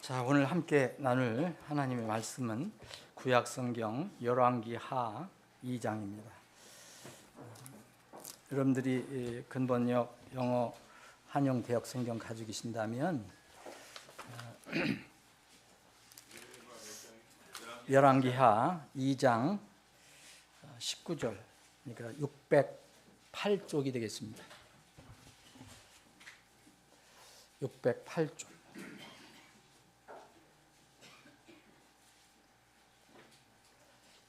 자, 오늘 함께 나눌 하나님의 말씀은 구약성경 열왕기하 2장입니다. 여러분들이 근본역 영어 한영 대역 성경 가지고 계신다면 열왕기하 2장 19절, 그러니까 608쪽이 되겠습니다. 608쪽.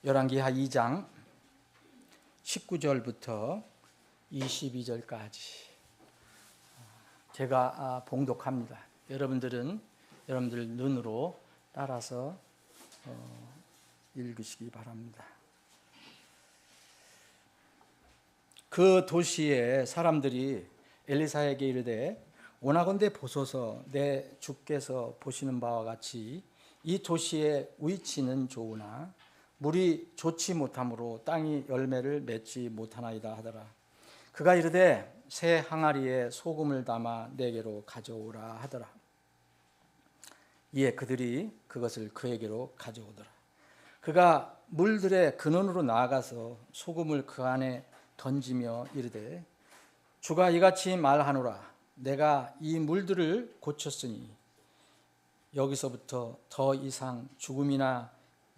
열왕기하 2장 19절부터 22절까지 제가 봉독합니다. 여러분들 눈으로 따라서 읽으시기 바랍니다. 그 도시의 사람들이 엘리사에게 이르되 원하건대 보소서, 내 주께서 보시는 바와 같이 이 도시의 위치는 좋으나 물이 좋지 못하므로 땅이 열매를 맺지 못하나이다 하더라. 그가 이르되 새 항아리에 소금을 담아 내게로 가져오라 하더라. 이에 그들이 그것을 그에게로 가져오더라. 그가 물들의 근원으로 나아가서 소금을 그 안에 던지며 이르되 주가 이같이 말하노라. 내가 이 물들을 고쳤으니 여기서부터 더 이상 죽음이나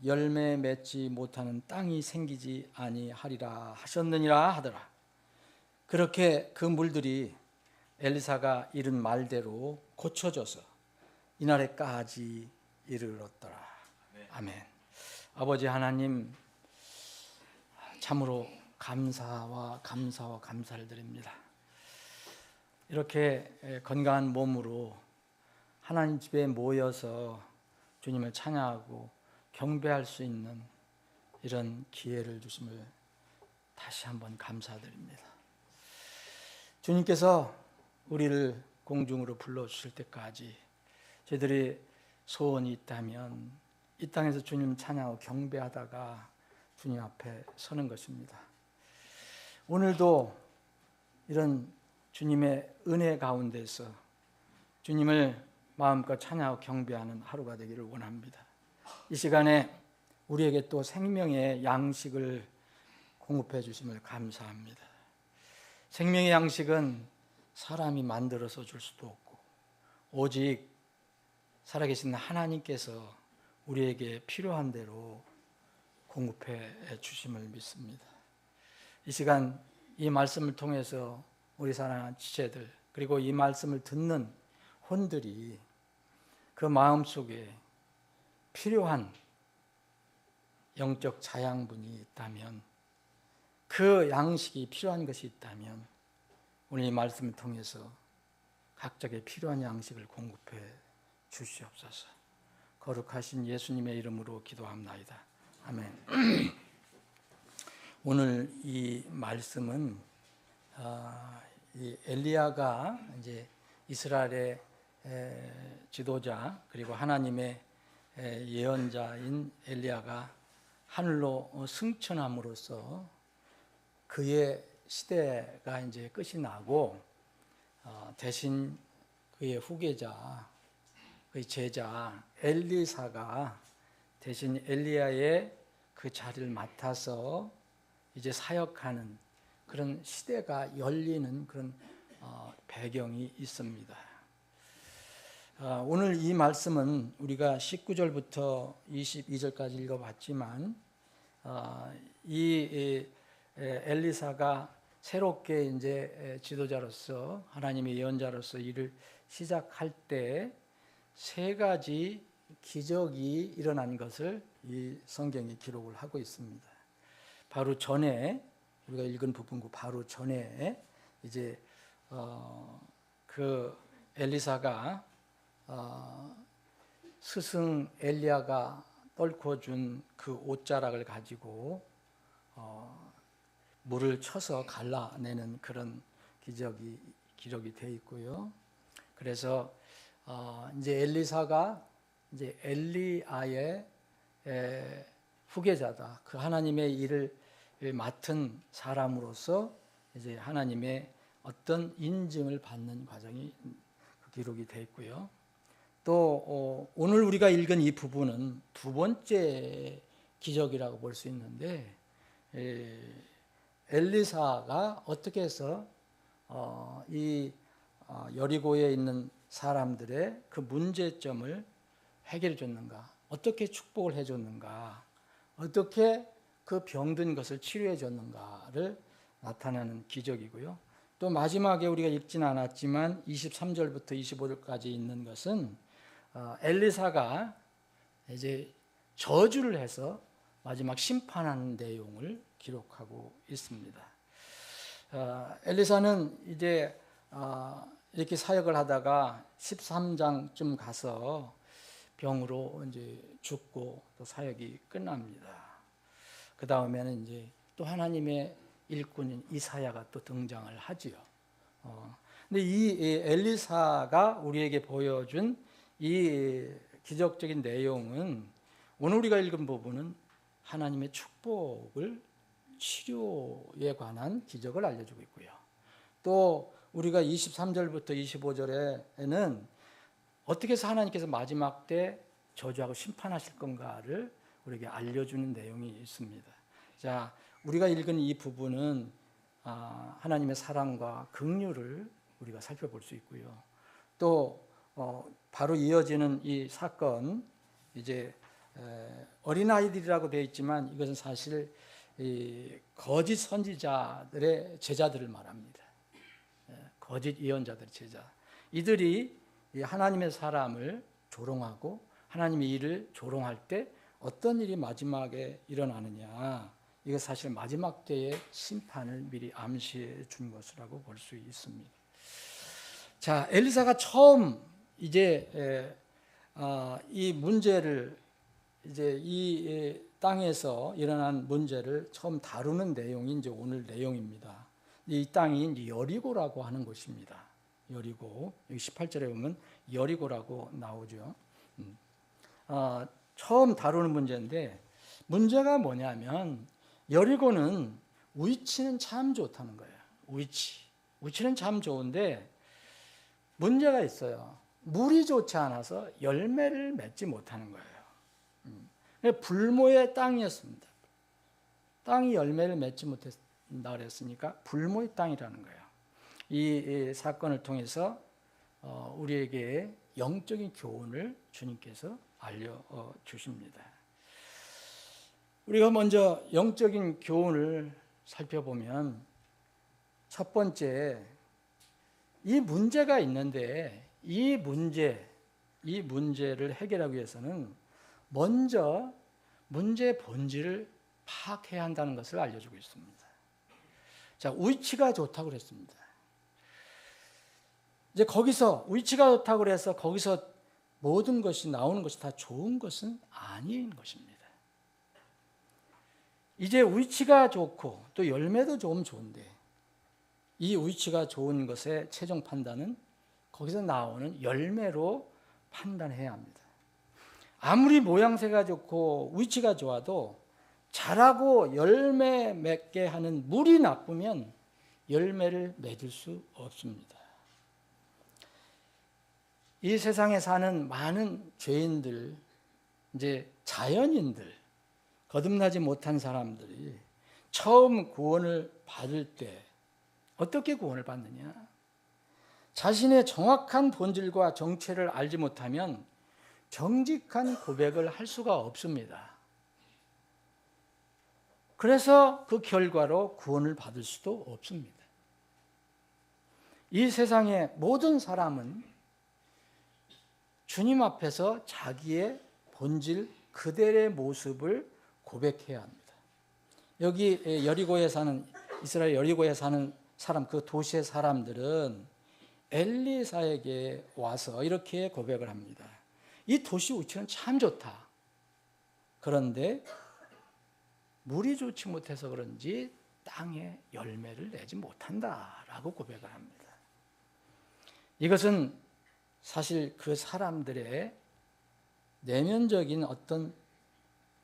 열매 맺지 못하는 땅이 생기지 아니하리라 하셨느니라 하더라. 그렇게 그 물들이 엘리사가 이른 말대로 고쳐져서 이날에까지 이르렀더라. 아멘. 아버지 하나님, 참으로 감사와 감사를 드립니다. 이렇게 건강한 몸으로 하나님 집에 모여서 주님을 찬양하고 경배할 수 있는 이런 기회를 주심을 다시 한번 감사드립니다. 주님께서 우리를 공중으로 불러주실 때까지 저희들이 소원이 있다면 이 땅에서 주님 찬양하고 경배하다가 주님 앞에 서는 것입니다. 오늘도 이런 주님의 은혜 가운데서 주님을 마음껏 찬양하고 경배하는 하루가 되기를 원합니다. 이 시간에 우리에게 또 생명의 양식을 공급해 주심을 감사합니다. 생명의 양식은 사람이 만들어서 줄 수도 없고 오직 살아계신 하나님께서 우리에게 필요한 대로 공급해 주심을 믿습니다. 이 시간 이 말씀을 통해서 우리 사랑하는 지체들, 그리고 이 말씀을 듣는 혼들이 그 마음속에 필요한 영적 자양분이 있다면, 그 양식이 필요한 것이 있다면 오늘 이 말씀을 통해서 각자에게 필요한 양식을 공급해 주시옵소서. 거룩하신 예수님의 이름으로 기도합나이다. 아멘. 오늘 이 말씀은 이 엘리야가 이제 이스라엘의 지도자 그리고 하나님의 예언자인 엘리야가 하늘로 승천함으로써 그의 시대가 이제 끝이 나고 대신 그의 후계자, 그의 제자 엘리사가 대신 엘리야의 그 자리를 맡아서 이제 사역하는 그런 시대가 열리는 그런 배경이 있습니다. 오늘 이 말씀은 우리가 19절부터 22절까지 읽어봤지만 이 엘리사가 새롭게 이제 지도자로서 하나님의 예언자로서 일을 시작할 때 세 가지 기적이 일어난 것을 이 성경이 기록을 하고 있습니다. 바로 전에 우리가 읽은 부분과 바로 전에 이제 그 엘리사가 스승 엘리야가 떨궈 준 그 옷자락을 가지고 물을 쳐서 갈라내는 그런 기록이 되어 있고요. 그래서 이제 엘리사가 이제 엘리야의 후계자다. 그 하나님의 일을 맡은 사람으로서 이제 하나님의 어떤 인증을 받는 과정이 기록이 되어 있고요. 또 오늘 우리가 읽은 이 부분은 두 번째 기적이라고 볼 수 있는데, 엘리사가 어떻게 해서 이 여리고에 있는 사람들의 그 문제점을 해결해 줬는가, 어떻게 축복을 해 줬는가, 어떻게 그 병든 것을 치료해 줬는가를 나타내는 기적이고요. 또 마지막에 우리가 읽지는 않았지만 23절부터 25절까지 있는 것은 엘리사가 이제 저주를 해서 마지막 심판하는 내용을 기록하고 있습니다. 엘리사는 이제 이렇게 사역을 하다가 13장쯤 가서 병으로 이제 죽고 또 사역이 끝납니다. 그 다음에는 이제 또 하나님의 일꾼인 이사야가 또 등장을 하지요. 근데 이 엘리사가 우리에게 보여준 이 기적적인 내용은 오늘 우리가 읽은 부분은 하나님의 축복을 치료에 관한 기적을 알려주고 있고요. 또 우리가 23절부터 25절에는 어떻게 해서 하나님께서 마지막 때 저주하고 심판하실 건가를 우리에게 알려주는 내용이 있습니다. 자, 우리가 읽은 이 부분은 하나님의 사랑과 긍휼을 우리가 살펴볼 수 있고요. 또 바로 이어지는 이 사건, 이제 어린아이들이라고 되어 있지만 이것은 사실 거짓 선지자들의 제자들을 말합니다. 거짓 예언자들의 제자. 이들이 하나님의 사람을 조롱하고 하나님의 일을 조롱할 때 어떤 일이 마지막에 일어나느냐, 이거 사실 마지막 때의 심판을 미리 암시해 준 것이라고 볼 수 있습니다. 자, 엘리사가 처음 이제 이 문제를, 이제 이 땅에서 일어난 문제를 처음 다루는 내용이 이제 오늘 내용입니다. 이 땅이 이제 여리고라고 하는 곳입니다. 여리고, 여기 18절에 보면 여리고라고 나오죠. 처음 다루는 문제인데, 문제가 뭐냐면 여리고는 위치는 참 좋다는 거예요. 위치는 참 좋은데 문제가 있어요. 물이 좋지 않아서 열매를 맺지 못하는 거예요. 불모의 땅이었습니다. 땅이 열매를 맺지 못했다 그랬으니까 불모의 땅이라는 거예요. 이 사건을 통해서 우리에게 영적인 교훈을 주님께서 알려주십니다. 우리가 먼저 영적인 교훈을 살펴보면 첫 번째, 이 문제가 있는데 이 문제를 해결하기 위해서는 먼저 문제의 본질을 파악해야 한다는 것을 알려주고 있습니다. 자, 위치가 좋다고 그랬습니다. 이제 거기서 위치가 좋다고 그래서 거기서 모든 것이 나오는 것이 다 좋은 것은 아닌 것입니다. 이제 위치가 좋고 또 열매도 좀 좋은데 이 위치가 좋은 것의 최종 판단은 거기서 나오는 열매로 판단해야 합니다. 아무리 모양새가 좋고 위치가 좋아도 자라고 열매 맺게 하는 물이 나쁘면 열매를 맺을 수 없습니다. 이 세상에 사는 많은 죄인들, 이제 자연인들, 거듭나지 못한 사람들이 처음 구원을 받을 때 어떻게 구원을 받느냐? 자신의 정확한 본질과 정체를 알지 못하면 정직한 고백을 할 수가 없습니다. 그래서 그 결과로 구원을 받을 수도 없습니다. 이 세상의 모든 사람은 주님 앞에서 자기의 본질 그대로의 모습을 고백해야 합니다. 여기 여리고에 사는, 이스라엘 여리고에 사는 사람, 그 도시의 사람들은 엘리사에게 와서 이렇게 고백을 합니다. 이 도시 위치는 참 좋다. 그런데 물이 좋지 못해서 그런지 땅에 열매를 내지 못한다라고 고백을 합니다. 이것은 사실 그 사람들의 내면적인 어떤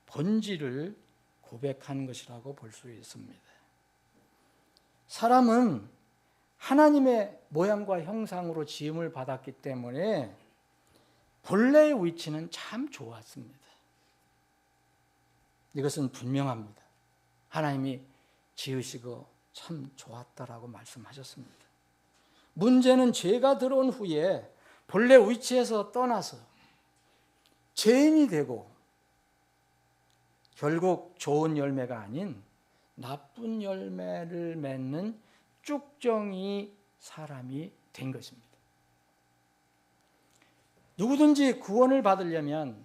본질을 고백하는 것이라고 볼 수 있습니다. 사람은 하나님의 모양과 형상으로 지음을 받았기 때문에 본래의 위치는 참 좋았습니다. 이것은 분명합니다. 하나님이 지으시고 참 좋았다라고 말씀하셨습니다. 문제는 죄가 들어온 후에 본래 위치에서 떠나서 죄인이 되고 결국 좋은 열매가 아닌 나쁜 열매를 맺는 쭉정이 사람이 된 것입니다. 누구든지 구원을 받으려면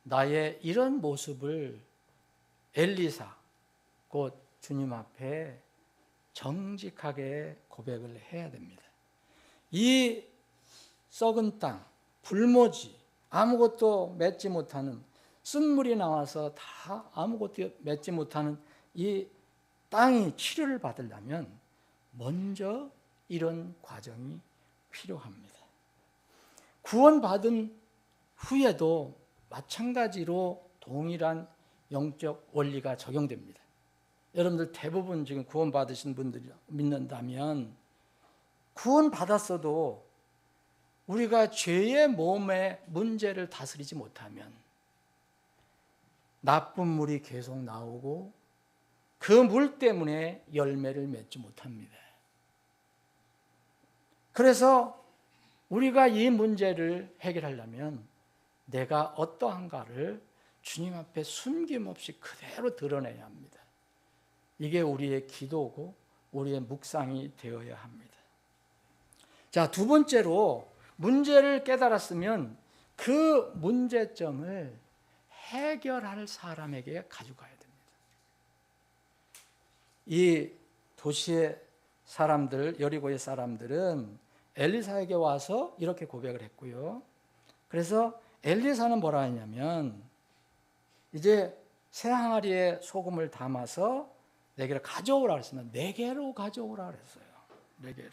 나의 이런 모습을 엘리사, 곧 주님 앞에 정직하게 고백을 해야 됩니다. 이 썩은 땅, 불모지, 아무것도 맺지 못하는, 쓴물이 나와서 다 아무것도 맺지 못하는 이 땅이 치료를 받으려면 먼저 이런 과정이 필요합니다. 구원받은 후에도 마찬가지로 동일한 영적 원리가 적용됩니다. 여러분들 대부분 지금 구원받으신 분들이 믿는다면 구원받았어도 우리가 죄의 몸의 문제를 다스리지 못하면 나쁜 물이 계속 나오고 그 물 때문에 열매를 맺지 못합니다. 그래서 우리가 이 문제를 해결하려면 내가 어떠한가를 주님 앞에 숨김없이 그대로 드러내야 합니다. 이게 우리의 기도고 우리의 묵상이 되어야 합니다. 자, 두 번째로 문제를 깨달았으면 그 문제점을 해결할 사람에게 가져가야 됩니다. 이 도시의 사람들, 여리고의 사람들은 엘리사에게 와서 이렇게 고백을 했고요. 그래서 엘리사는 뭐라 했냐면 이제 새 항아리에 소금을 담아서 내게로 가져오라 그랬습니다. 내게로 가져오라 그랬어요. 내게로.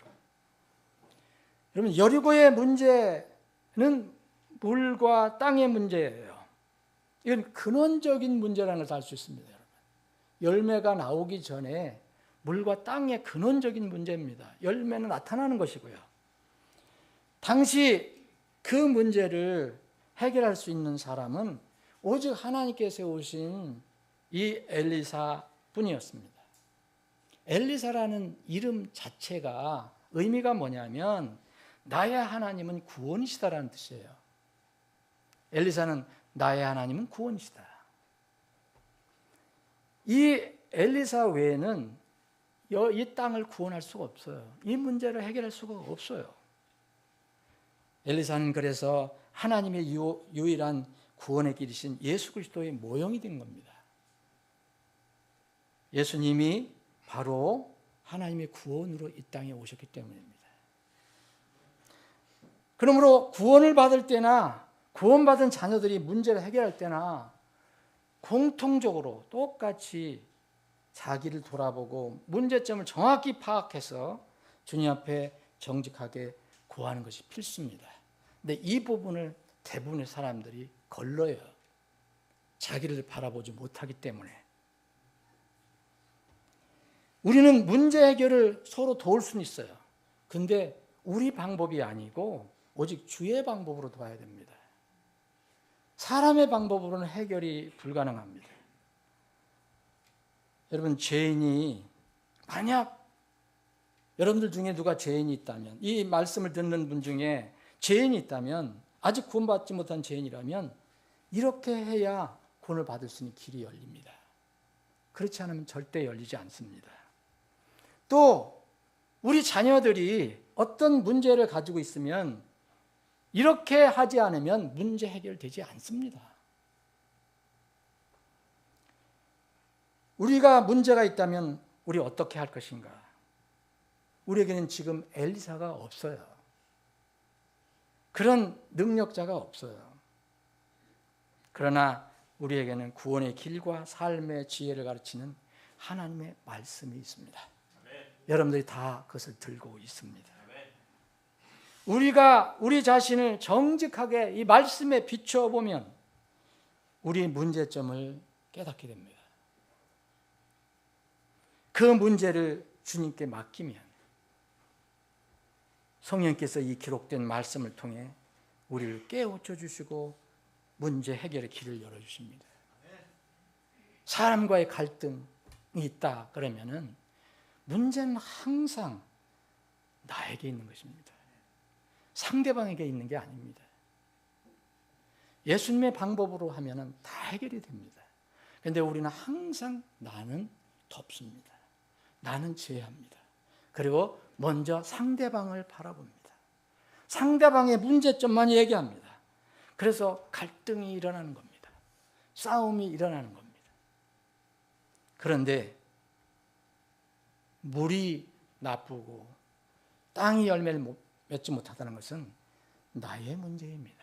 여러분, 여리고의 문제는 물과 땅의 문제예요. 이건 근원적인 문제라는 것을 알 수 있습니다. 여러분. 열매가 나오기 전에 물과 땅의 근원적인 문제입니다. 열매는 나타나는 것이고요. 당시 그 문제를 해결할 수 있는 사람은 오직 하나님께 세우신 이 엘리사 뿐이었습니다. 엘리사라는 이름 자체가 의미가 뭐냐면 나의 하나님은 구원이시다라는 뜻이에요. 엘리사는 나의 하나님은 구원이시다. 이 엘리사 외에는 이 땅을 구원할 수가 없어요. 이 문제를 해결할 수가 없어요. 엘리사는 그래서 하나님의 유일한 구원의 길이신 예수 그리스도의 모형이 된 겁니다. 예수님이 바로 하나님의 구원으로 이 땅에 오셨기 때문입니다. 그러므로 구원을 받을 때나 구원받은 자녀들이 문제를 해결할 때나 공통적으로 똑같이 자기를 돌아보고 문제점을 정확히 파악해서 주님 앞에 정직하게 구하는 것이 필수입니다. 근데 이 부분을 대부분의 사람들이 걸러요. 자기를 바라보지 못하기 때문에. 우리는 문제 해결을 서로 도울 수는 있어요. 근데 우리 방법이 아니고 오직 주의 방법으로 도와야 됩니다. 사람의 방법으로는 해결이 불가능합니다. 여러분, 죄인이 만약 여러분들 중에 누가 죄인이 있다면, 이 말씀을 듣는 분 중에 죄인이 있다면, 아직 구원받지 못한 죄인이라면 이렇게 해야 구원을 받을 수 있는 길이 열립니다. 그렇지 않으면 절대 열리지 않습니다. 또 우리 자녀들이 어떤 문제를 가지고 있으면 이렇게 하지 않으면 문제 해결되지 않습니다. 우리가 문제가 있다면 우리 어떻게 할 것인가? 우리에게는 지금 엘리사가 없어요. 그런 능력자가 없어요. 그러나 우리에게는 구원의 길과 삶의 지혜를 가르치는 하나님의 말씀이 있습니다. 여러분들이 다 그것을 들고 있습니다. 우리가 우리 자신을 정직하게 이 말씀에 비춰보면 우리 문제점을 깨닫게 됩니다. 그 문제를 주님께 맡기면 성령께서 이 기록된 말씀을 통해 우리를 깨우쳐 주시고 문제 해결의 길을 열어주십니다. 사람과의 갈등이 있다 그러면은 문제는 항상 나에게 있는 것입니다. 상대방에게 있는 게 아닙니다. 예수님의 방법으로 하면은 다 해결이 됩니다. 그런데 우리는 항상 나는 덮습니다. 나는 제외합니다. 그리고 먼저 상대방을 바라봅니다. 상대방의 문제점만 얘기합니다. 그래서 갈등이 일어나는 겁니다. 싸움이 일어나는 겁니다. 그런데 물이 나쁘고 땅이 열매를 맺지 못하다는 것은 나의 문제입니다.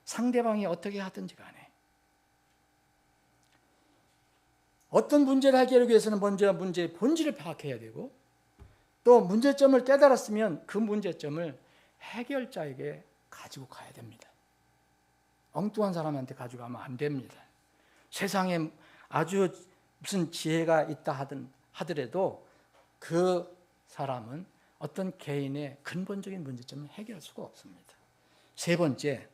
상대방이 어떻게 하든지 간에 어떤 문제를 해결하기 위해서는 먼저 문제의 본질을 파악해야 되고 또 문제점을 깨달았으면 그 문제점을 해결자에게 가지고 가야 됩니다. 엉뚱한 사람한테 가져가면 안 됩니다. 세상에 아주 무슨 지혜가 있다 하더라도 그 사람은 어떤 개인의 근본적인 문제점을 해결할 수가 없습니다. 세 번째,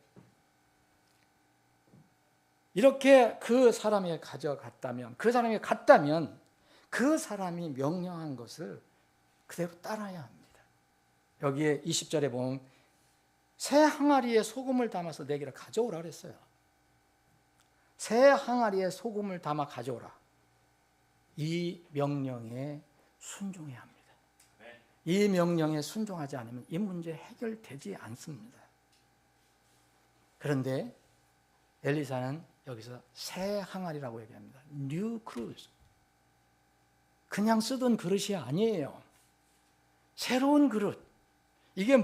이렇게 그 사람에게 가져갔다면, 그 사람에게 갔다면 그 사람이 명령한 것을 그대로 따라야 합니다. 여기에 20절에 보면 새 항아리에 소금을 담아서 내게를 가져오라 그랬어요. 새 항아리에 소금을 담아 가져오라. 이 명령에 순종해야 합니다. 이 명령에 순종하지 않으면 이 문제 해결되지 않습니다. 그런데 엘리사는 여기서 새 항아리라고 얘기합니다. New cruise. 그냥 쓰던 그릇이 아니에요. 새로운 그릇. 이게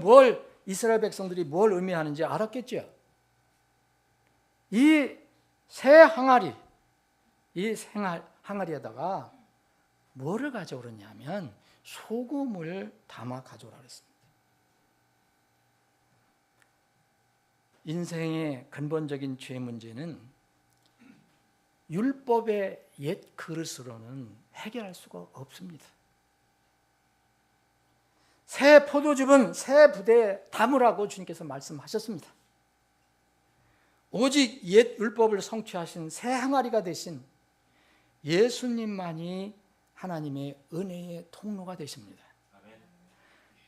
이스라엘 백성들이 뭘 의미하는지 알았겠죠? 이 새 항아리, 이 항아리에다가 뭐를 가져오느냐면 소금을 담아 가져오라 그랬습니다. 인생의 근본적인 죄 문제는 율법의 옛 그릇으로는 해결할 수가 없습니다. 새 포도즙은 새 부대에 담으라고 주님께서 말씀하셨습니다. 오직 옛 율법을 성취하신 새 항아리가 되신 예수님만이 하나님의 은혜의 통로가 되십니다.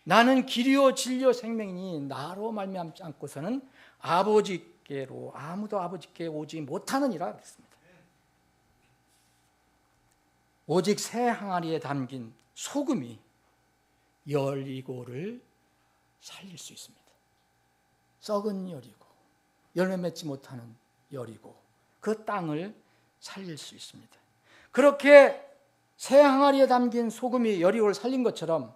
나는 길이요 진리요 생명이니 나로 말미암지 않고서는 아버지께로 아무도 아버지께 오지 못하느니라 그랬습니다. 오직 새 항아리에 담긴 소금이 여리고를 살릴 수 있습니다. 썩은 여리고, 열매 맺지 못하는 여리고, 그 땅을 살릴 수 있습니다. 그렇게 새 항아리에 담긴 소금이 여리고를 살린 것처럼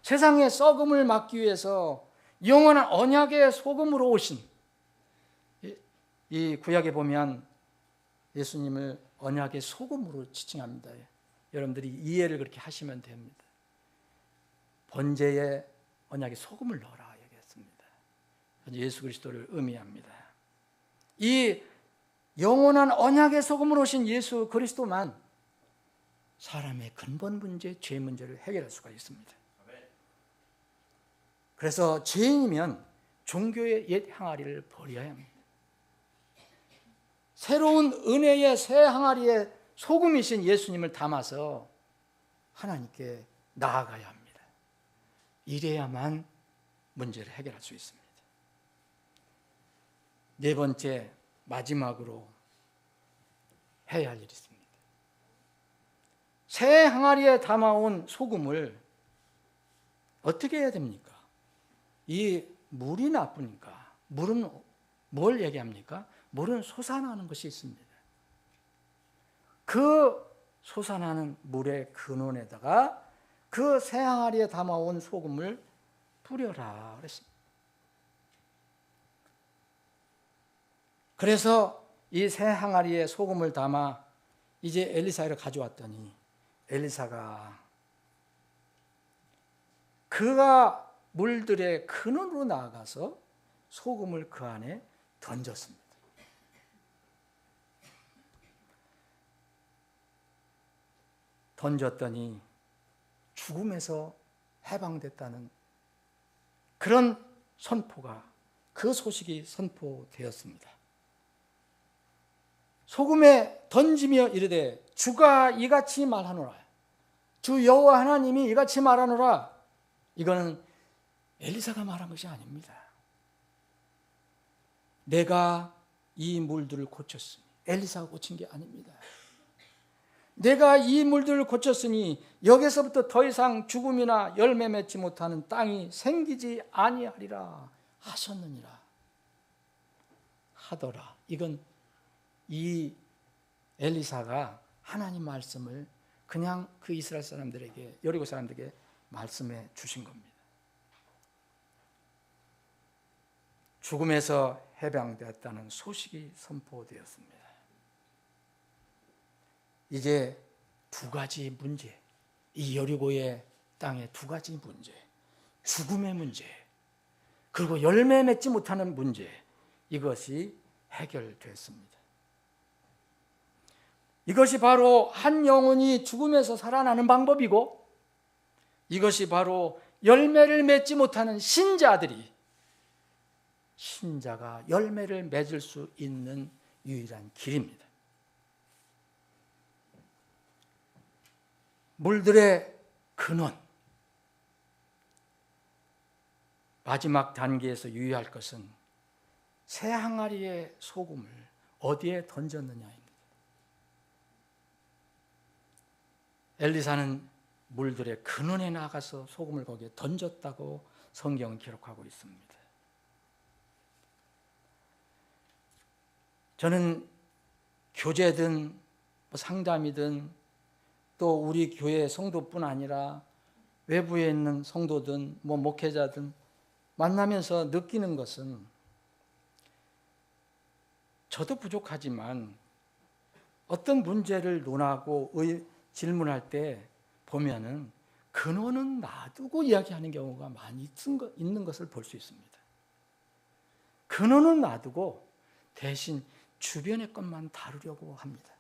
세상의 썩음을 막기 위해서 영원한 언약의 소금으로 오신, 이 구약에 보면 예수님을 언약의 소금으로 지칭합니다. 여러분들이 이해를 그렇게 하시면 됩니다. 번제에 언약의 소금을 넣어라 얘기했습니다. 예수 그리스도를 의미합니다. 이 영원한 언약의 소금으로 오신 예수 그리스도만 사람의 근본 문제, 죄 문제를 해결할 수가 있습니다. 그래서 죄인이면 종교의 옛 항아리를 버려야 합니다. 새로운 은혜의 새 항아리에 소금이신 예수님을 담아서 하나님께 나아가야 합니다. 이래야만 문제를 해결할 수 있습니다. 네 번째, 마지막으로 해야 할 일이 있습니다. 새 항아리에 담아온 소금을 어떻게 해야 됩니까? 이 물이 나쁘니까, 물은 뭘 얘기합니까? 물은 솟아나는 것이 있습니다. 그 솟아나는 물의 근원에다가 그 새 항아리에 담아온 소금을 뿌려라 그랬습니다. 그래서 이 새 항아리에 소금을 담아 이제 엘리사를 가져왔더니 엘리사가 그가 물들의 근원으로 나아가서 소금을 그 안에 던졌습니다. 던졌더니 죽음에서 해방됐다는 그런 선포가 그 소식이 선포되었습니다. 소금에 던지며 이르되 주가 이같이 말하노라. 주 여호와 하나님이 이같이 말하노라. 이거는 엘리사가 말한 것이 아닙니다. 내가 이 물들을 고쳤으니, 엘리사가 고친 게 아닙니다. 내가 이 물들을 고쳤으니 여기서부터 더 이상 죽음이나 열매 맺지 못하는 땅이 생기지 아니하리라 하셨느니라. 하더라. 이건 이 엘리사가 하나님 말씀을 그냥 그 이스라엘 사람들에게, 여리고 사람들에게 말씀해 주신 겁니다. 죽음에서 해방되었다는 소식이 선포되었습니다. 이제 두 가지 문제, 이 여리고의 땅의 두 가지 문제, 죽음의 문제, 그리고 열매 맺지 못하는 문제, 이것이 해결됐습니다. 이것이 바로 한 영혼이 죽음에서 살아나는 방법이고, 이것이 바로 열매를 맺지 못하는 신자가 열매를 맺을 수 있는 유일한 길입니다. 물들의 근원, 마지막 단계에서 유의할 것은 새 항아리의 소금을 어디에 던졌느냐입니다. 엘리사는 물들의 근원에 나가서 소금을 거기에 던졌다고 성경은 기록하고 있습니다. 저는 교제든 상담이든 또 우리 교회 성도뿐 아니라 외부에 있는 성도든 목회자든 만나면서 느끼는 것은, 저도 부족하지만 어떤 문제를 논하고 질문할 때 보면은 근원은 놔두고 이야기하는 경우가 많이 있는 것을 볼 수 있습니다. 근원은 놔두고 대신 주변의 것만 다루려고 합니다.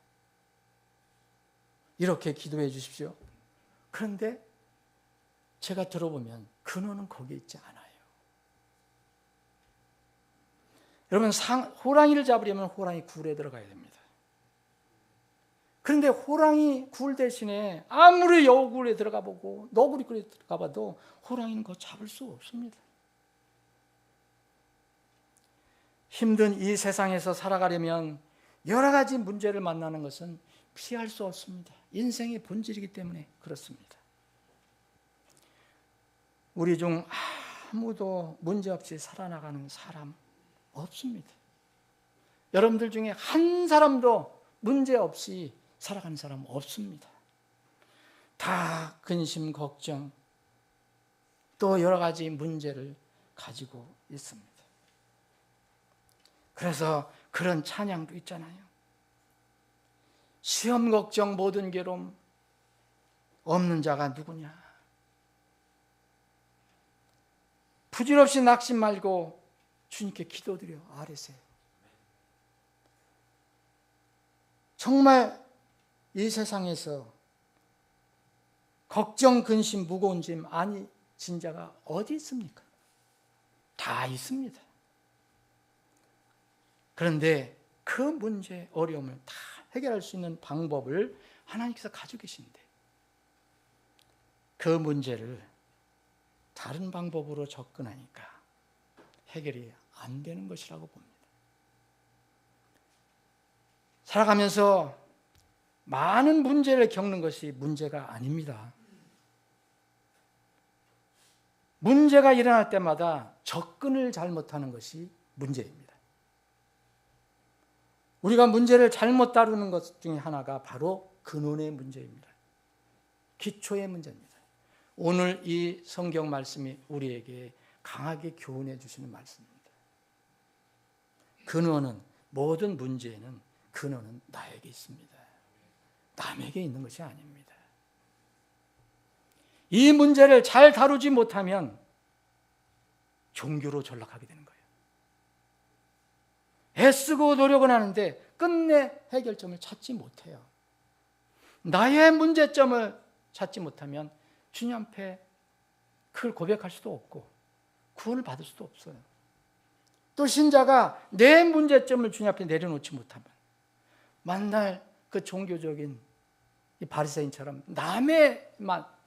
이렇게 기도해 주십시오. 그런데 제가 들어보면 근원은 거기에 있지 않아요. 여러분, 호랑이를 잡으려면 호랑이 굴에 들어가야 됩니다. 그런데 호랑이 굴 대신에 아무리 여굴에 들어가 보고 너구리 굴에 들어가 봐도 호랑이는 그거 잡을 수 없습니다. 힘든 이 세상에서 살아가려면 여러 가지 문제를 만나는 것은 피할 수 없습니다. 인생의 본질이기 때문에 그렇습니다. 우리 중 아무도 문제없이 살아나가는 사람 없습니다. 여러분들 중에 한 사람도 문제없이 살아가는 사람 없습니다. 다 근심, 걱정, 또 여러 가지 문제를 가지고 있습니다. 그래서 그런 찬양도 있잖아요. 시험 걱정 모든 괴로움 없는 자가 누구냐. 부질없이 낙심 말고 주님께 기도드려 아뢰세요. 정말 이 세상에서 걱정, 근심, 무거운 짐 아니 진 자가 어디 있습니까? 다 있습니다. 그런데 그 문제, 어려움을 다 해결할 수 있는 방법을 하나님께서 가지고 계신데 그 문제를 다른 방법으로 접근하니까 해결이 안 되는 것이라고 봅니다. 살아가면서 많은 문제를 겪는 것이 문제가 아닙니다. 문제가 일어날 때마다 접근을 잘못하는 것이 문제입니다. 우리가 문제를 잘못 다루는 것 중에 하나가 바로 근원의 문제입니다. 기초의 문제입니다. 오늘 이 성경 말씀이 우리에게 강하게 교훈해 주시는 말씀입니다. 근원은, 모든 문제에는 근원은 나에게 있습니다. 남에게 있는 것이 아닙니다. 이 문제를 잘 다루지 못하면 종교로 전락하게 되는 거예요. 애쓰고 노력은 하는데 끝내 해결점을 찾지 못해요. 나의 문제점을 찾지 못하면 주님 앞에 그걸 고백할 수도 없고 구원을 받을 수도 없어요. 또 신자가 내 문제점을 주님 앞에 내려놓지 못하면 만날 그 종교적인 이 바리새인처럼 남의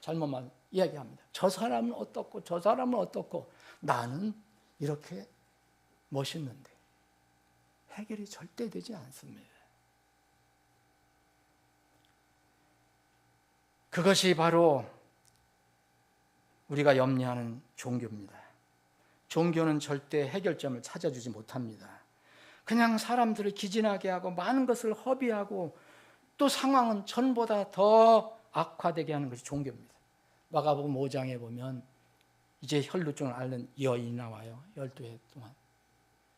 잘못만 이야기합니다. 저 사람은 어떻고 저 사람은 어떻고 나는 이렇게 멋있는데 해결이 절대 되지 않습니다. 그것이 바로 우리가 염려하는 종교입니다. 종교는 절대 해결점을 찾아주지 못합니다. 그냥 사람들을 기진하게 하고 많은 것을 허비하고 또 상황은 전보다 더 악화되게 하는 것이 종교입니다. 마가복음 5장에 보면 이제 혈루증을 앓는 여인이 나와요. 12해 동안.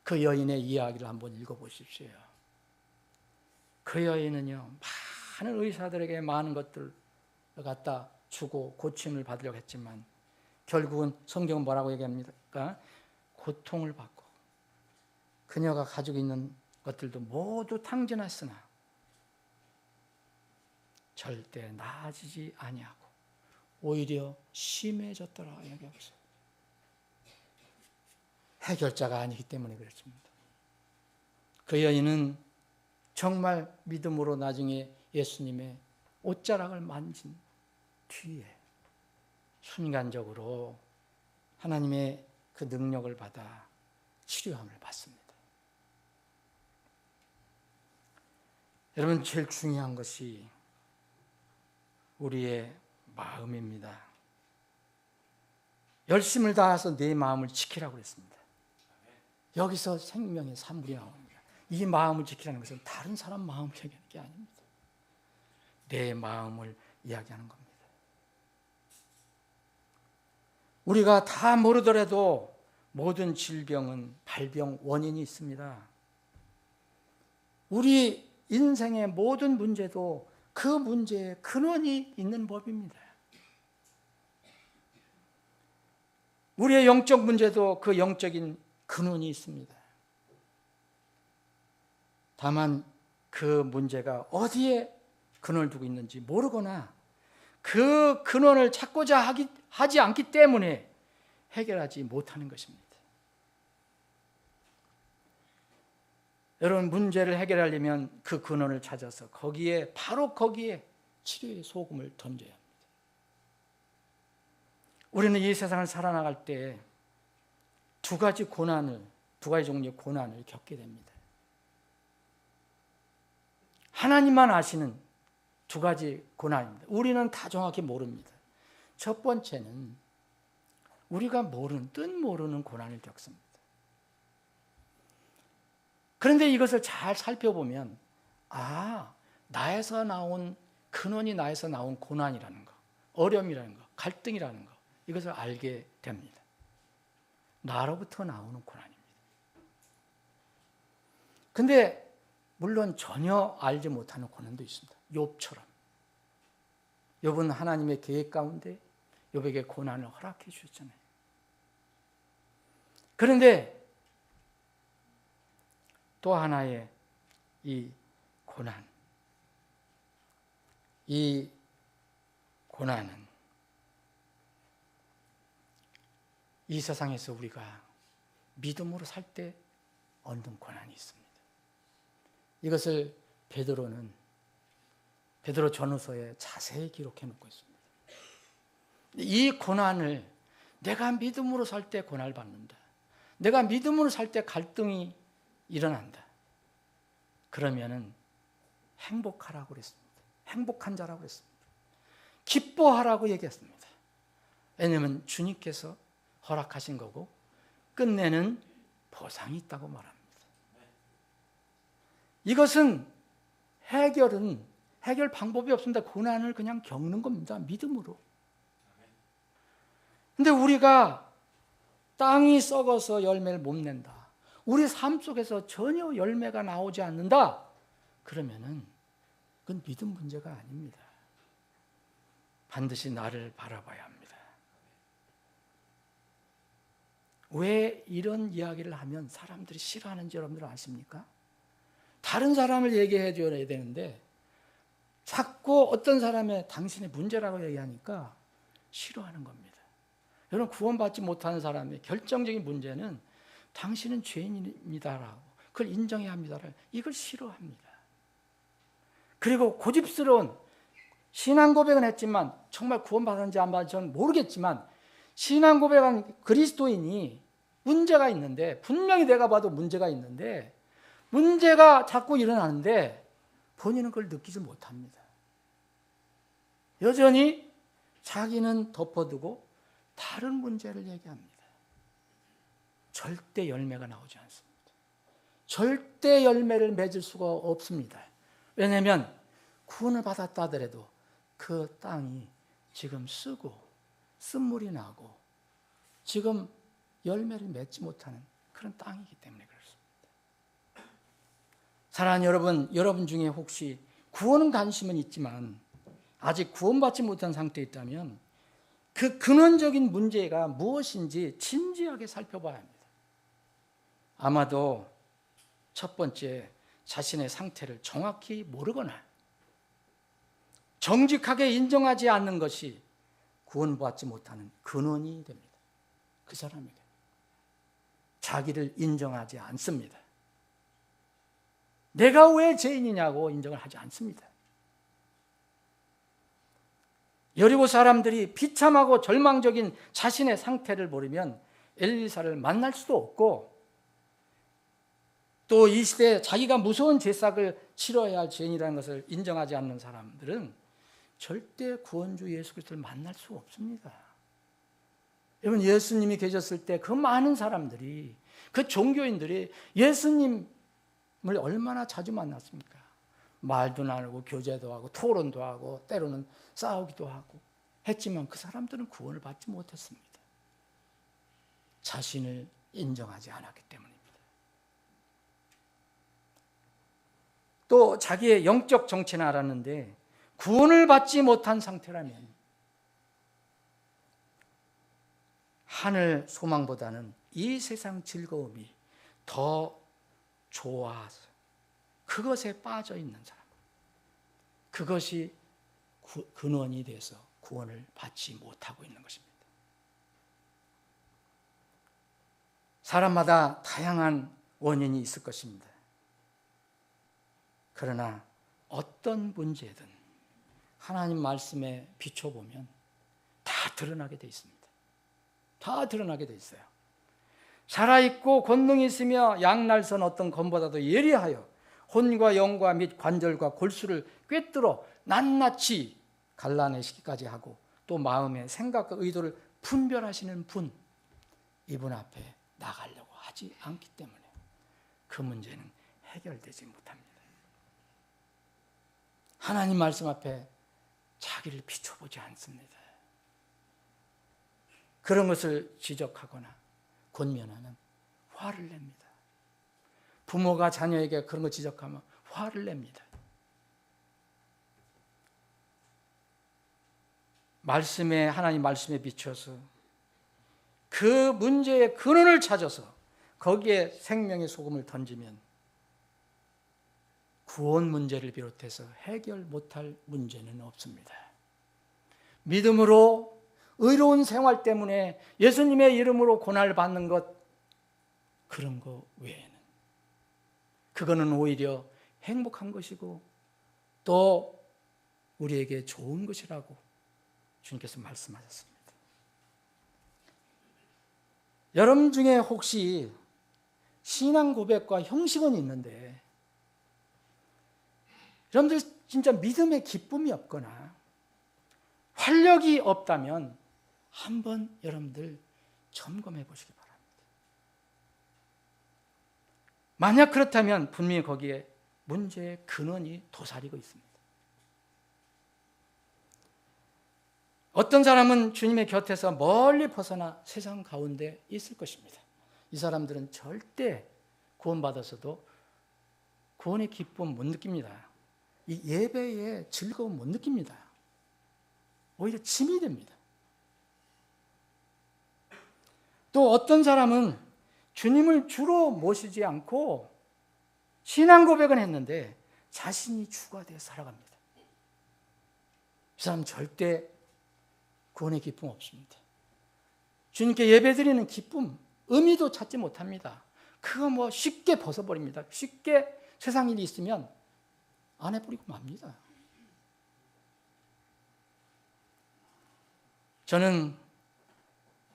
그 여인의 이야기를 한번 읽어보십시오. 그 여인은요, 많은 의사들에게 많은 것들을 갖다 주고 고침을 받으려고 했지만 결국은 성경은 뭐라고 얘기합니까? 고통을 받고 그녀가 가지고 있는 것들도 모두 탕진했으나 절대 나아지지 아니하고 오히려 심해졌더라 이야기하고 있어요. 해결자가 아니기 때문에 그렇습니다. 그 여인은 정말 믿음으로 나중에 예수님의 옷자락을 만진 뒤에 순간적으로 하나님의 그 능력을 받아 치료함을 받습니다. 여러분, 제일 중요한 것이 우리의 마음입니다. 열심을 다해서 내 마음을 지키라고 그랬습니다. 여기서 생명의 산물이 나옵니다. 이 마음을 지키라는 것은 다른 사람 마음을 얘기하는 게 아닙니다. 내 마음을 이야기하는 겁니다. 우리가 다 모르더라도 모든 질병은 발병 원인이 있습니다. 우리 인생의 모든 문제도 그 문제에 근원이 있는 법입니다. 우리의 영적 문제도 그 영적인 근원이 있습니다. 다만 그 문제가 어디에 근원을 두고 있는지 모르거나 그 근원을 찾고자 하지 않기 때문에 해결하지 못하는 것입니다. 여러분, 문제를 해결하려면 그 근원을 찾아서 바로 거기에 치료의 소금을 던져야 합니다. 우리는 이 세상을 살아나갈 때 두 가지 종류의 고난을 겪게 됩니다. 하나님만 아시는 두 가지 고난입니다. 우리는 다 정확히 모릅니다. 첫 번째는 우리가 뜻 모르는 고난을 겪습니다. 그런데 이것을 잘 살펴보면 나에서 나온 근원이 나에서 나온 고난이라는 거, 어려움이라는 거, 갈등이라는 거, 이것을 알게 됩니다. 나로부터 나오는 고난입니다. 근데 물론 전혀 알지 못하는 고난도 있습니다. 욥처럼. 욥은 하나님의 계획 가운데 욥에게 고난을 허락해 주셨잖아요. 그런데 또 하나의 이 고난은 이 세상에서 우리가 믿음으로 살 때 얻는 고난이 있습니다. 이것을 베드로 전후서에 자세히 기록해 놓고 있습니다. 이 고난을 내가 믿음으로 살 때 고난을 받는다. 내가 믿음으로 살 때 갈등이 일어난다. 그러면은 행복하라고 그랬습니다. 행복한 자라고 그랬습니다. 기뻐하라고 얘기했습니다. 왜냐하면 주님께서 허락하신 거고 끝내는 보상이 있다고 말합니다. 이것은 해결 방법이 없습니다. 고난을 그냥 겪는 겁니다. 믿음으로. 근데 우리가 땅이 썩어서 열매를 못 낸다. 우리 삶 속에서 전혀 열매가 나오지 않는다. 그러면은 그건 믿음 문제가 아닙니다. 반드시 나를 바라봐야 합니다. 왜 이런 이야기를 하면 사람들이 싫어하는지 여러분들 아십니까? 다른 사람을 얘기해 줘야 되는데 자꾸 어떤 사람의 당신의 문제라고 얘기하니까 싫어하는 겁니다. 여러분, 구원받지 못하는 사람의 결정적인 문제는 당신은 죄인입니다라고 그걸 인정해야 합니다라고 이걸 싫어합니다. 그리고 고집스러운 신앙 고백은 했지만 정말 구원받았는지 안 받았는지 저는 모르겠지만 신앙 고백한 그리스도인이 문제가 있는데 분명히 내가 봐도 문제가 있는데 문제가 자꾸 일어나는데 본인은 그걸 느끼지 못합니다. 여전히 자기는 덮어두고 다른 문제를 얘기합니다. 절대 열매가 나오지 않습니다. 절대 열매를 맺을 수가 없습니다. 왜냐하면 구원을 받았다 하더라도 그 땅이 지금 쓰고 쓴물이 나고 지금 열매를 맺지 못하는 그런 땅이기 때문에 그렇습니다. 사랑하는 여러분, 여러분 중에 혹시 구원은 관심은 있지만 아직 구원받지 못한 상태에 있다면 그 근원적인 문제가 무엇인지 진지하게 살펴봐야 합니다. 아마도 첫 번째, 자신의 상태를 정확히 모르거나 정직하게 인정하지 않는 것이 구원받지 못하는 근원이 됩니다. 그 사람에게 자기를 인정하지 않습니다. 내가 왜 죄인이냐고 인정을 하지 않습니다. 여리고 사람들이 비참하고 절망적인 자신의 상태를 모르면 엘리사를 만날 수도 없고 또 이 시대에 자기가 무서운 죄삭을 치러야 할 죄인이라는 것을 인정하지 않는 사람들은 절대 구원주 예수 그리스도를 만날 수 없습니다. 여러분, 예수님이 계셨을 때 그 많은 사람들이, 그 종교인들이 예수님을 얼마나 자주 만났습니까? 말도 나누고 교제도 하고 토론도 하고 때로는 싸우기도 하고 했지만 그 사람들은 구원을 받지 못했습니다. 자신을 인정하지 않았기 때문입니다. 또 자기의 영적 정체는 알았는데 구원을 받지 못한 상태라면 하늘 소망보다는 이 세상 즐거움이 더 좋아서 그것에 빠져 있는 사람, 그것이 근원이 돼서 구원을 받지 못하고 있는 것입니다. 사람마다 다양한 원인이 있을 것입니다. 그러나 어떤 문제든 하나님 말씀에 비춰보면 다 드러나게 되어 있습니다. 다 드러나게 되어 있어요. 살아있고 권능이 있으며 양날선 어떤 검보다도 예리하여 혼과 영과 및 관절과 골수를 꿰뚫어 낱낱이 갈라내시기까지 하고 또 마음의 생각과 의도를 분별하시는 분, 이분 앞에 나가려고 하지 않기 때문에 그 문제는 해결되지 못합니다. 하나님 말씀 앞에 자기를 비춰보지 않습니다. 그런 것을 지적하거나 권면하면 화를 냅니다. 부모가 자녀에게 그런 거 지적하면 화를 냅니다. 하나님 말씀에 비춰서 그 문제의 근원을 찾아서 거기에 생명의 소금을 던지면 구원 문제를 비롯해서 해결 못할 문제는 없습니다. 믿음으로 의로운 생활 때문에 예수님의 이름으로 고난을 받는 것, 그런 거 외에는 그거는 오히려 행복한 것이고 또 우리에게 좋은 것이라고 주님께서 말씀하셨습니다. 여러분 중에 혹시 신앙 고백과 형식은 있는데 여러분들 진짜 믿음의 기쁨이 없거나 활력이 없다면 한번 여러분들 점검해 보시기 바랍니다. 만약 그렇다면 분명히 거기에 문제의 근원이 도사리고 있습니다. 어떤 사람은 주님의 곁에서 멀리 벗어나 세상 가운데 있을 것입니다. 이 사람들은 절대 구원받아서도 구원의 기쁨 못 느낍니다. 이 예배의 즐거움 못 느낍니다. 오히려 짐이 됩니다. 또 어떤 사람은 주님을 주로 모시지 않고 신앙 고백은 했는데 자신이 주가 되어 살아갑니다. 이 사람 절대 구원의 기쁨 없습니다. 주님께 예배드리는 기쁨, 의미도 찾지 못합니다. 그거 뭐 쉽게 벗어버립니다. 쉽게 세상 일이 있으면 안 해버리고 맙니다. 저는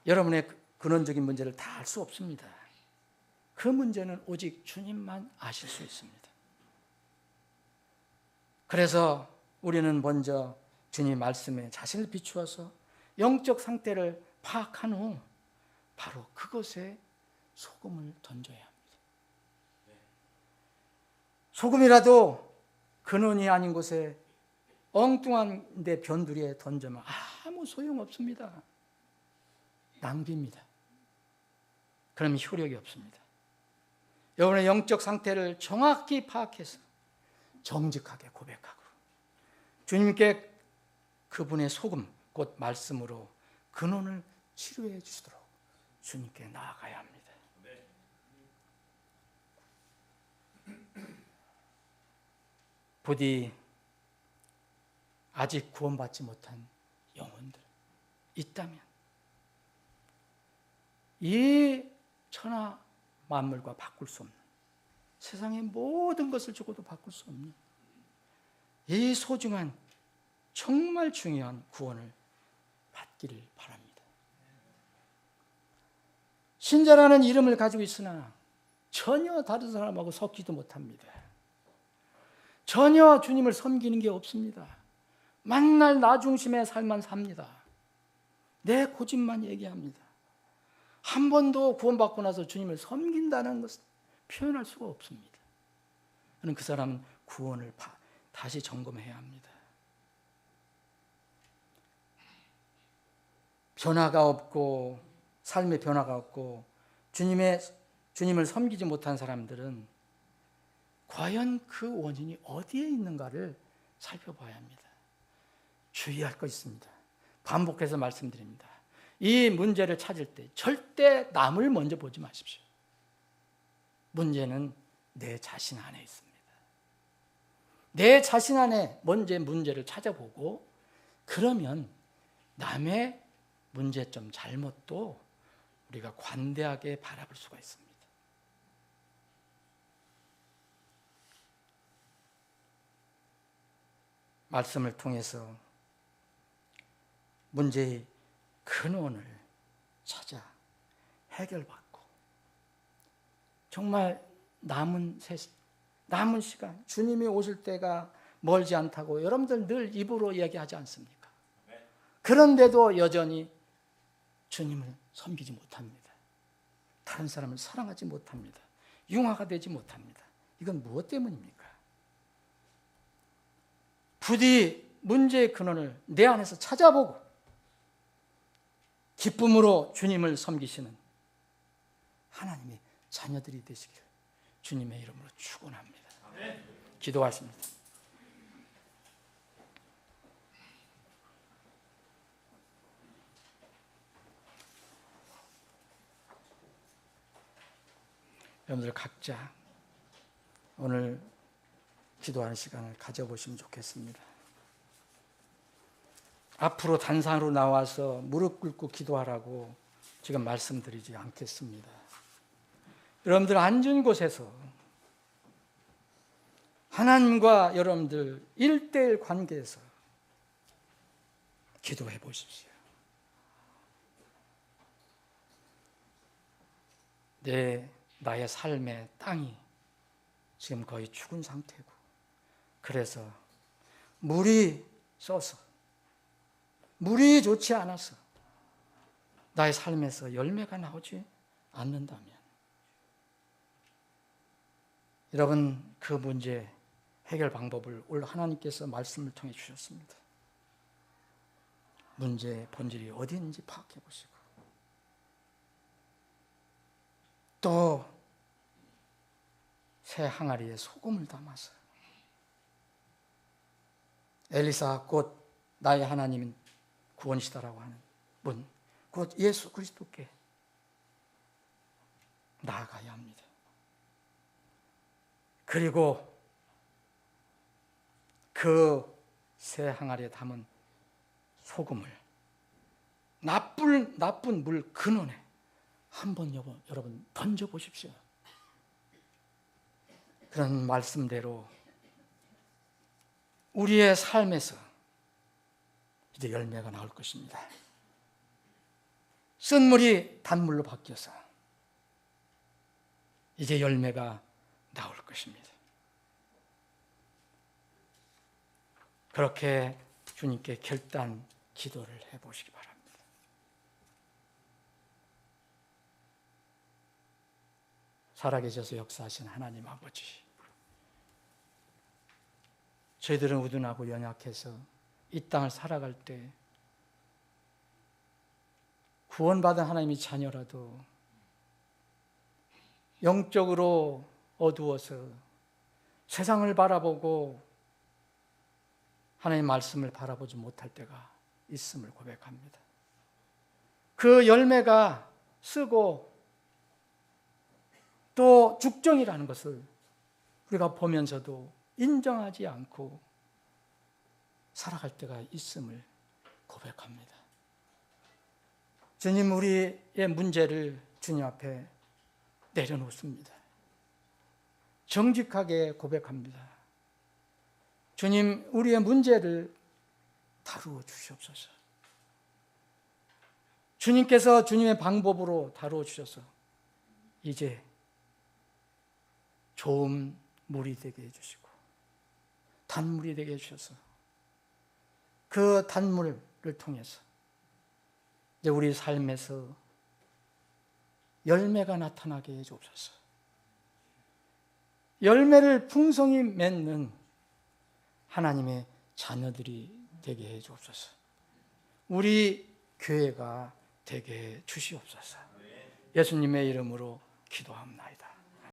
여러분의 근원적인 문제를 다 알 수 없습니다. 그 문제는 오직 주님만 아실 수 있습니다. 그래서 우리는 먼저 주님 말씀에 자신을 비추어서 영적 상태를 파악한 후 바로 그것에 소금을 던져야 합니다. 소금이라도 근원이 아닌 곳에 엉뚱한 데 변두리에 던지면 아무 소용없습니다. 낭비입니다. 그럼 효력이 없습니다. 여러분의 영적 상태를 정확히 파악해서 정직하게 고백하고 주님께 그분의 소금, 곧 말씀으로 근원을 치료해 주시도록 주님께 나아가야 합니다. 부디 아직 구원받지 못한 영혼들 있다면 이 천하 만물과 바꿀 수 없는, 세상의 모든 것을 주고도 바꿀 수 없는 이 소중한, 정말 중요한 구원을 받기를 바랍니다. 신자라는 이름을 가지고 있으나 전혀 다른 사람하고 섞이도 못합니다. 전혀 주님을 섬기는 게 없습니다. 만날 나 중심의 삶만 삽니다. 내 고집만 얘기합니다. 한 번도 구원받고 나서 주님을 섬긴다는 것을 표현할 수가 없습니다. 그럼 그 사람은 구원을 다시 점검해야 합니다. 변화가 없고 삶의 변화가 없고 주님을 섬기지 못한 사람들은 과연 그 원인이 어디에 있는가를 살펴봐야 합니다. 주의할 거 있습니다. 반복해서 말씀드립니다. 이 문제를 찾을 때 절대 남을 먼저 보지 마십시오. 문제는 내 자신 안에 있습니다. 내 자신 안에 먼저 문제를 찾아보고 그러면 남의 문제점, 잘못도 우리가 관대하게 바라볼 수가 있습니다. 말씀을 통해서 문제의 근원을 찾아 해결받고 정말 남은 시간, 주님이 오실 때가 멀지 않다고 여러분들 늘 입으로 이야기하지 않습니까? 그런데도 여전히 주님을 섬기지 못합니다. 다른 사람을 사랑하지 못합니다. 융화가 되지 못합니다. 이건 무엇 때문입니까? 부디 문제의 근원을 내 안에서 찾아보고 기쁨으로 주님을 섬기시는 하나님의 자녀들이 되시기를 주님의 이름으로 축원합니다. 기도하십니다. 여러분들 각자 오늘 기도하는 시간을 가져보시면 좋겠습니다. 앞으로 단상으로 나와서 무릎 꿇고 기도하라고 지금 말씀드리지 않겠습니다. 여러분들 앉은 곳에서 하나님과 여러분들 1:1 관계에서 기도해 보십시오. 나의 삶의 땅이 지금 거의 죽은 상태고, 그래서 물이 써서, 물이 좋지 않아서 나의 삶에서 열매가 나오지 않는다면, 여러분 그 문제 해결 방법을 오늘 하나님께서 말씀을 통해 주셨습니다. 문제의 본질이 어디 있는지 파악해 보시고, 또 새 항아리에 소금을 담아서 엘리사 곧 나의 하나님은 구원이시다라고 하는 분, 곧 예수 그리스도께 나아가야 합니다. 그리고 그 새 항아리에 담은 소금을 나쁜 물 근원에 한번 여러분 던져보십시오. 그런 말씀대로 우리의 삶에서 이제 열매가 나올 것입니다. 쓴 물이 단물로 바뀌어서 이제 열매가 나올 것입니다. 그렇게 주님께 결단 기도를 해보시기 바랍니다. 살아계셔서 역사하신 하나님 아버지, 저희들은 우둔하고 연약해서 이 땅을 살아갈 때 구원받은 하나님의 자녀라도 영적으로 어두워서 세상을 바라보고 하나님의 말씀을 바라보지 못할 때가 있음을 고백합니다. 그 열매가 쓰고 또 죽정이라는 것을 우리가 보면서도 인정하지 않고 살아갈 때가 있음을 고백합니다. 주님, 우리의 문제를 주님 앞에 내려놓습니다. 정직하게 고백합니다. 주님, 우리의 문제를 다루어 주시옵소서. 주님께서 주님의 방법으로 다루어 주셔서 이제 좋은 물이 되게 해주시고 단물이 되게 해주셔서 그 단물을 통해서 이제 우리 삶에서 열매가 나타나게 해주옵소서. 열매를 풍성히 맺는 하나님의 자녀들이 되게 해주옵소서. 우리 교회가 되게 해 주시옵소서. 예수님의 이름으로 기도합니다.